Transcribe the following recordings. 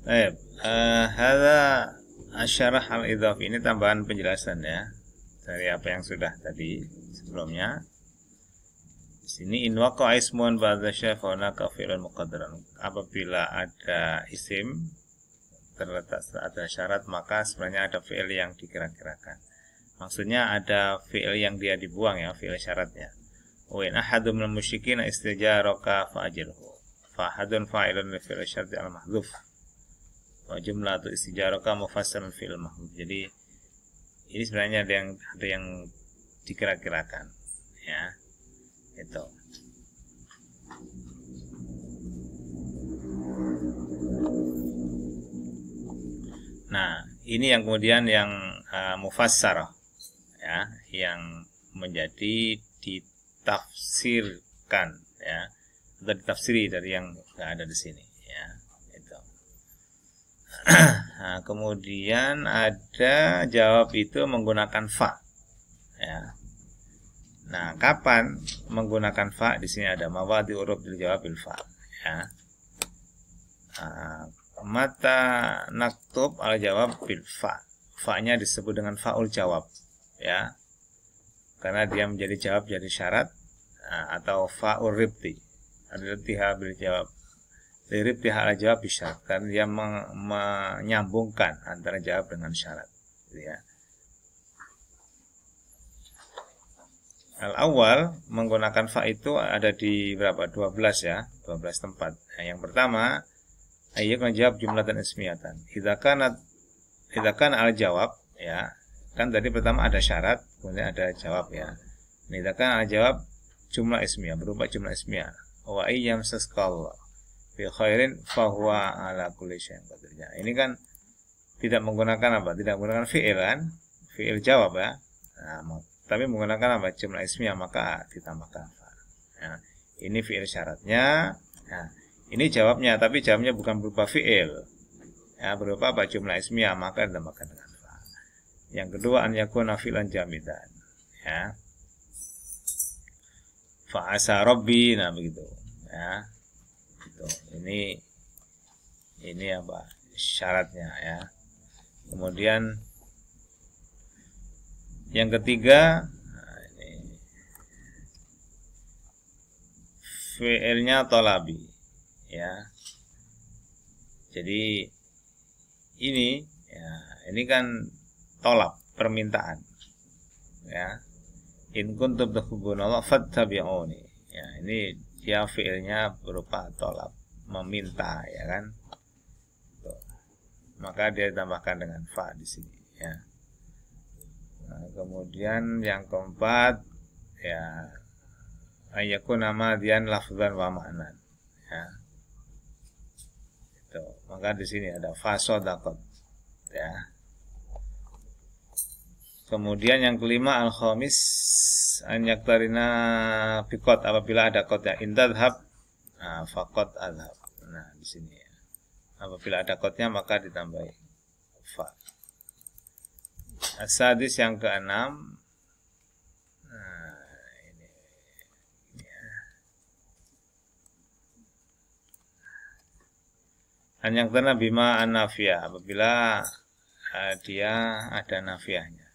Baik, hadza asyarah al-idhaf, ini tambahan penjelasan ya dari apa yang sudah tadi sebelumnya. Di sini in waqa ismun ba'da syaf wa hunaka fi'lun muqaddaran. Apabila ada isim terletak ada syarat, maka sebenarnya ada fi'il yang dikira-kirakan. Maksudnya ada fi'il yang dia dibuang ya, fi'il syaratnya. Wa in ahadun minal musyrikin istajaraka fa'ajirhu. Fa ahadun fa'ilun li fi'il syarti al-mahdhuf. Wa jumlatu istijaraka mufassalun fi'il mahdhuf. Jadi ini sebenarnya ada yang dikira-kirakan ya. Itu. Nah, ini yang kemudian yang mufassar ya, yang menjadi ditafsirkan ya, atau ditafsiri dari yang nggak ada di sini ya. Itu. Nah, kemudian ada jawab itu menggunakan fa ya. Nah, kapan menggunakan fa? Di sini ada mawadi urub bil jawabil fa ya. Mata naktub al jawab bil fa. Fa-nya disebut dengan faul jawab ya. Karena dia menjadi jawab jadi syarat, atau faul ribti. Al-ribtiha bil jawab. Ribtiha al jawab bisyarat. Karena dia menyambungkan antara jawab dengan syarat ya. Al-awwal menggunakan fa itu ada di berapa? 12 ya, 12 tempat. Nah, yang pertama, ayat menjawab jumlatan ismiyatan. Idza kana al-jawab ya. Kan tadi pertama ada syarat, kemudian ada jawab ya. Idza kana al-jawab jumlah ismiyah, berupa jumlah ismiyah. Wa ayyam sasqal fi khairin fa huwa ala kulli syai'in qadir. Ini kan tidak menggunakan apa? Tidak menggunakan fi'il kan? Fi'il jawab ya. Nah, tapi menggunakan apa? Jumlah ismiyah, maka ditambahkan fa. Ya, ini fi'il syaratnya. Nah, ini jawabnya, tapi jawabnya bukan berupa fi'il. Ya, berupa apa? Jumlah ismiyah, maka ditambahkan dengan fa. Yang kedua, an yakuna fi'lan jamidan. Ya. Fa asa rabbi, nah begitu. Ya. Gitu. Ini apa? Syaratnya ya. Kemudian yang ketiga, ini fi'ilnya tolabi ya. Jadi ini ya, ini kan tolab, permintaan ya. In kuntum tuhibbunallah fattabi'uni. Ya, ini dia fi'ilnya berupa tolab, meminta ya kan. Tuh. Maka dia ditambahkan dengan fa di sini ya. Nah, kemudian yang keempat ya, ayakun nama dian lafzan wa ma'nan ya. Itu. Maka di sini ada fasodakot ya. Kemudian yang kelima al-khamis an yaktarina bikot, apabila ada kot ya, intadhab fakot adhab. Nah, di sini ya. Apabila ada kotnya maka ditambahi fa. As-sadis yang keenam. Nah, ini ya. An yang kena bima an-nafiyah, apabila dia ada nafiyahnya.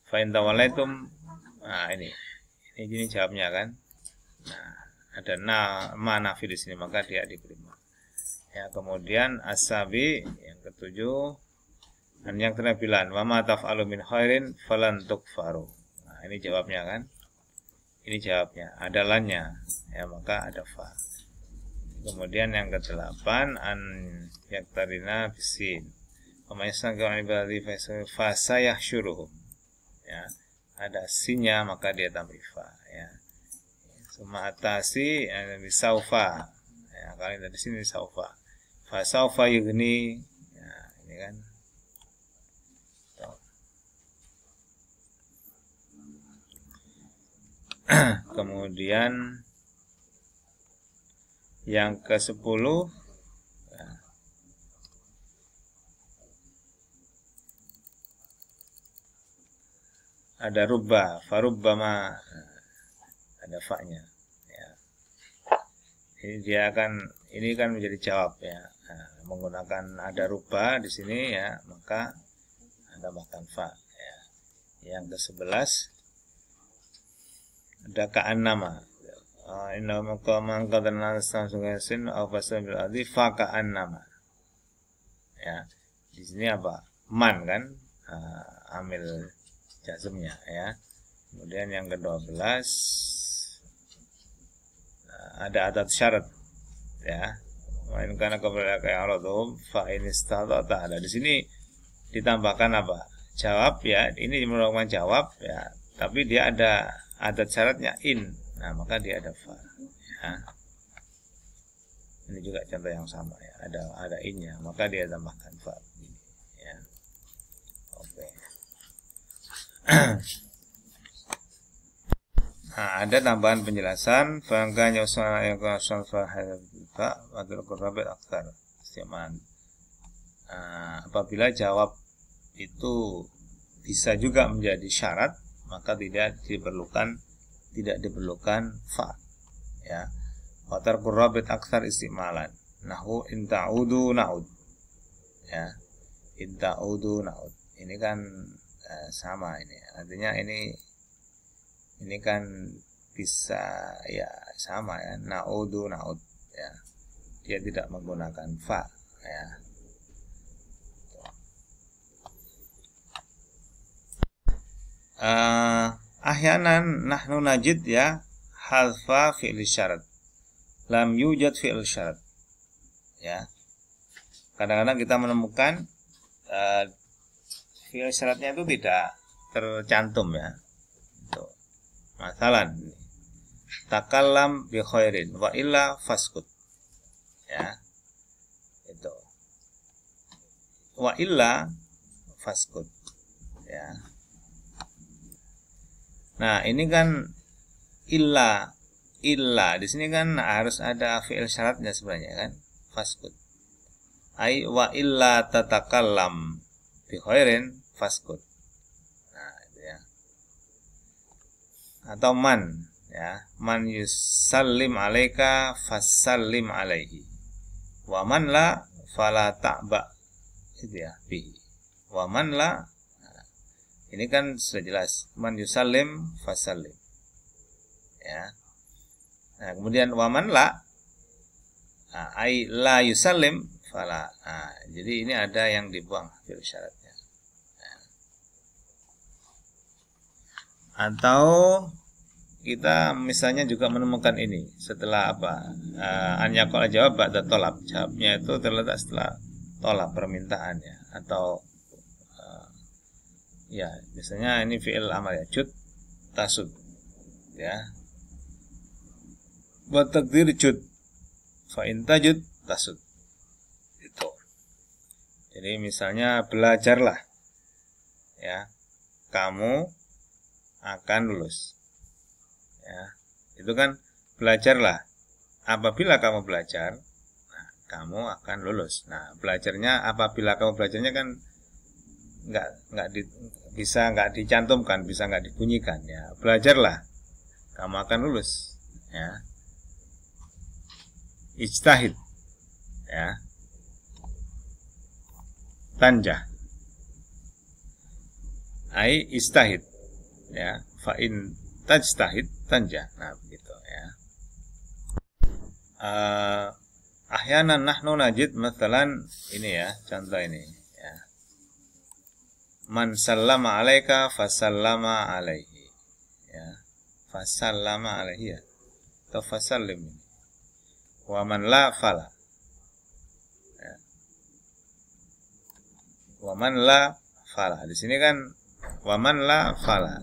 Fa in tawallaitum, nah ini jawabnya kan. Nah, ada ma nafi di sini, maka dia diberi ma. Ya, kemudian as-sabi yang ketujuh, an yang terbilan wa ma taf'alu min khairin falan tukfaru. Nah, ini jawabnya kan. Ini jawabnya, ada lannya ya, maka ada fa. Kemudian yang kedelapan, an yaktarina bisin. Wa may yasna'u ibadi fa sayahsyuruhum. Ya, ada sinnya maka dia tambah fa ya. Suma atasi saufa. Ya, kali dari sini saufa. Fa saufa yughni. Ya, ini kan. Kemudian yang ke-10 ya, ada rubba, farubbama, ada fa-nya ya. Ini dia akan ini kan menjadi jawab ya. Nah, menggunakan ada rubah di sini ya, maka tambahkan fa ya. Yang ke-11 ada ka'annama. Inna maqaman qadana samsugasin aw fasabil adhi fa ka'annama. Ya. Di sini apa? Man kan? Amil jazmnya ya. Kemudian yang ke-12 ada adat syarat ya. Wa in kana qabla ka'aradhum fa in istata'ta. Di sini ditambahkan apa? Jawab ya. Ini merupakan jawab ya, tapi dia ada adat syaratnya in. Nah, maka dia ada fa ya. Ini juga contoh yang sama ya. Ada in-nya, maka dia tambahkan fa ya. Oke. Nah, ada tambahan penjelasan bangkanya usana yang kosong fa atau qurabit aktar istiman. Apabila jawab itu bisa juga menjadi syarat, maka tidak diperlukan fa ya. Watar qurabit aktar istimalan. Nahu in ta'udu na'ud ya. In ta'udu na'ud. Ini kan sama ini. Artinya ini kan bisa ya sama ya, na'udu na'ud ya. Dia tidak menggunakan fa ya. Ahyanan nahnu najid ya halfa fi'il syarat lam yujad fi'il syarat ya. Kadang-kadang kita menemukan fi'il syaratnya itu tidak tercantum ya. Masalan takallam bi khairin wa illa faskut ya. Itu wa illa faskut ya. Nah, ini kan illa di sini kan harus ada fi'il syaratnya sebenarnya kan, faskut. Ai wa illa tatakallam bi khairin faskut. Nah, itu ya. Atau man ya, man yusallim alaika fasallim alaihi. Wa man la fala ta'ba. Itu ya, bihi. Wa man la. Ini kan sudah jelas, man yusallim fasallim ya. Nah, kemudian waman la ai la yusallim fala. Nah, jadi ini ada yang dibuang fi'il syaratnya ya. Atau kita misalnya juga menemukan ini setelah apa? An yaqala jawab ba'da tolab. Jawabnya itu terletak setelah tolab, permintaan ya. Atau ya, misalnya ini fi'il amar ya, jud tasud ya. Wa taqdir jud fa in tajud tasud. Itu. Jadi misalnya belajarlah ya. Kamu akan lulus. Ya. Itu kan belajarlah. Apabila kamu belajar, nah, kamu akan lulus. Nah, belajarnya apabila kamu belajarnya kan bisa nggak dicantumkan, bisa nggak dibunyikan ya. Belajarlah, kamu akan lulus ya. Ijtahid ya. Tanjah ai istahid ya. Fa in tajtahid tanjah. Nah, begitu ya. Ahyanan nahnu najid masalan ini ya, contoh ini ya. Man sallama alaika fasallama alaihi ya. Fasallama alaihi ya. Atau fasallim. Wa man la fala ya. Wa man la fala. Di sini kan wa man la fala.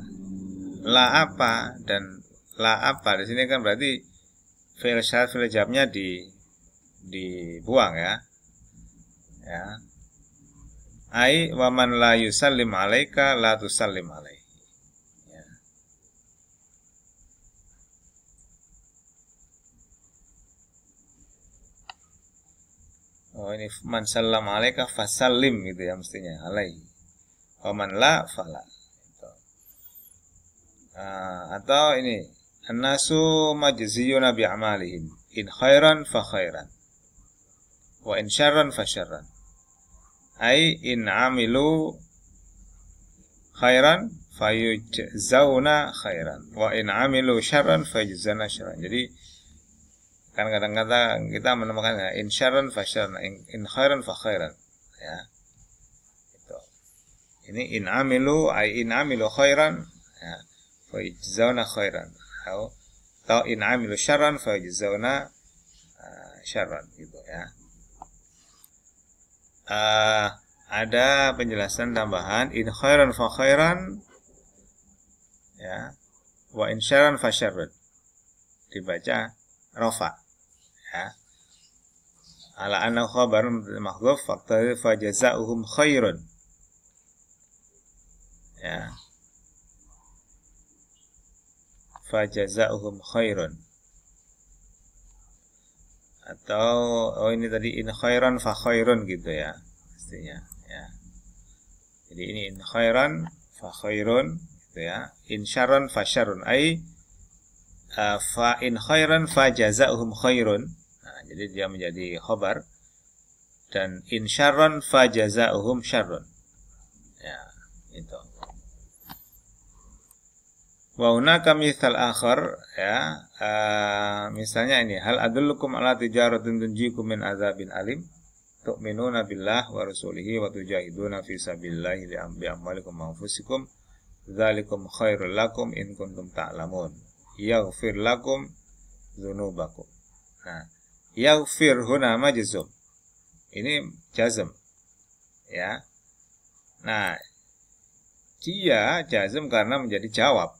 La apa dan la apa di sini kan berarti fi'il syarat fi'il jawabnya dibuang ya. Ya. Ai wa man la yusallim alaika la tusallim alaihi ya. Oh, ini man sallam alaika fasallim gitu ya mestinya alaihi. Wa man la fala. Gitu. Atau ini annasu majziyuna bi amalihim in khairan fa khairan wa in syarran fa syarran. Ai in amilu khairan fayujzauna khairan wa in amilu syarran fayujzana syarran. Jadi kan kadang-kadang kita menemukan ya, in syarran fa syarran, in khairan fa khairan, ya. Itu. Ini in amilu khairan, ya, fayujzauna khairan. Atau in amilu syarran fayujzauna syarran, gitu ya. Ada penjelasan tambahan, in khairan fa khairan, ya, wa in syarran fa syarran, dibaca rafa, ya. Ala anna khabarun mahdhuf faqtari fa jazaohum khairun, ya, fa jazaohum khairun. Atau ini tadi in khairan fa khairun, gitu ya pastinya, ya. Jadi ini in khairan fa khairun, gitu ya. In syarran fa syarrun, ai fa in khairan fa jazaohum khairun. Nah, jadi dia menjadi khabar, dan in syarran fa jazaohum syarrun, ya, itu. Wa hunaka mithal akhar, ya, misalnya ini, hal adullukum ala tijaratin tunjikum min azabin alim tu'minuna billah wa rasulihi wa tujahiduna fi sabilillahi bi amwalikum wa anfusikum dzalikum khairul lakum in kuntum ta'lamun yaghfir lakum dzunubakum. Nah, yaghfir huna majzum, ini jazm, ya. Nah, dia jazm karena menjadi jawab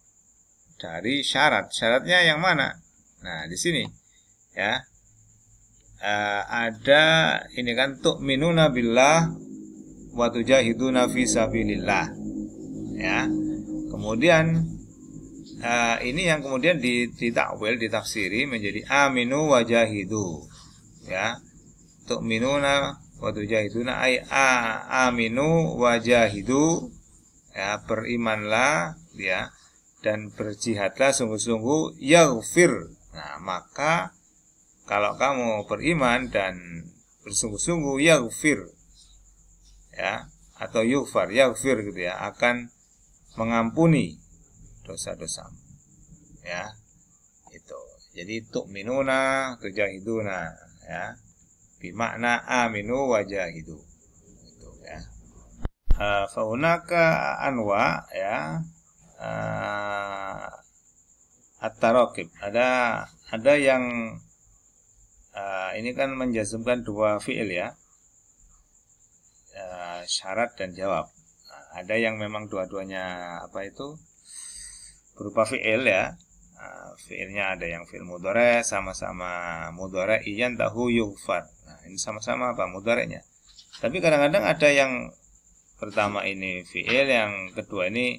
dari syarat. Syaratnya yang mana? Nah, di sini, ya, ada ini kan, tu'minuna billah wa tujahiduna fi sabilillah, ya. Kemudian ini yang kemudian ditakwil, ditafsiri menjadi aminu wa jahidu, ya. Tu'minuna wa tujahiduna ay aminu wa jahidu, ya, berimanlah, ya, dan berjihadlah sungguh-sungguh, yaghfir. Nah, maka kalau kamu beriman dan bersungguh-sungguh, yaghfir, ya, atau yughfar, yaghfir, gitu ya, akan mengampuni dosa-dosa, ya. Itu. Jadi tu'minuna tujahiduna, ya, bimakna aminu wa jahidu, itu, ya. Fa hunaka anwa, ya, at-taraqib, ada yang ini kan menjazmkan dua fi'il, ya, syarat dan jawab. Ada yang memang dua-duanya berupa fi'il, ya. Fi'ilnya ada yang fi'il mudhari, sama-sama mudhari iyan tahu yughfar. Nah, ini sama-sama mudhari'nya. Tapi kadang-kadang ada yang pertama ini fi'il, yang kedua ini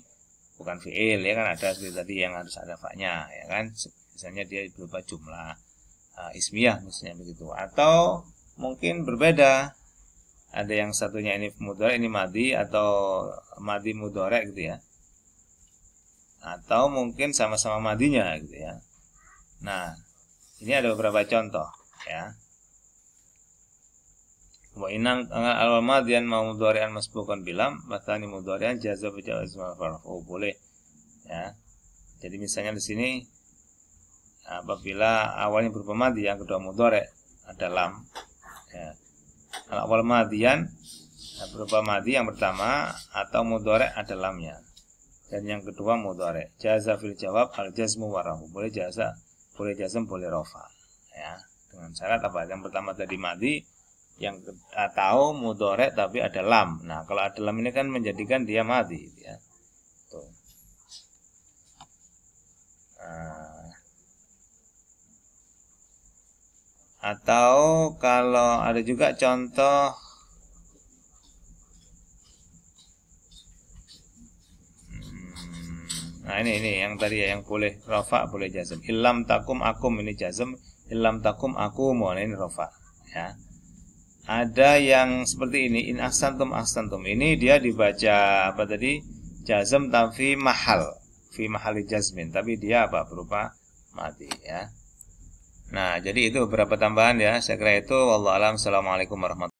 bukan fi'il, ya kan, ada seperti tadi yang harus ada fa-nya, ya kan, misalnya dia berupa jumlah ismiyah misalnya begitu. Atau mungkin berbeda, ada yang satunya ini mudhari, ini madhi, atau madhi mudhari, gitu ya. Atau mungkin sama-sama madhinya, gitu ya. Nah, ini ada beberapa contoh, ya. Wa inang al madhian ma mudhari'an masbuqan bilam matani mudhari'an jaza bi jawaz marfu, boleh, ya. Jadi misalnya di sini apabila awalnya berupa madhi, yang kedua mudhari', ada lam, ya. Awal madhian berupa madhi yang pertama, atau mudhari' ada lamnya, dan yang kedua mudhari', jaza fil jawab al jazmu warahu, boleh jaza, boleh jazm, boleh rafa, ya, dengan syarat apa? Yang pertama tadi madhi, yang atau mudhari' tapi ada lam. Nah, kalau ada lam ini kan menjadikan dia madhi, ya. Tuh. Atau kalau ada juga contoh nah, ini yang tadi, ya, yang boleh rafa, boleh jazm. Illam takum akum, ini jazm. Illam takum akum, ini rafa, ya. Ada yang seperti ini, in ahsantum ahsantum, ini dia dibaca jazm tapi fi mahali jazmin, tapi dia berupa madhi, ya. Nah, jadi itu beberapa tambahan ya. Saya kira itu. Wallahu alam. Assalamualaikum warahmatullahi wabarakatuh.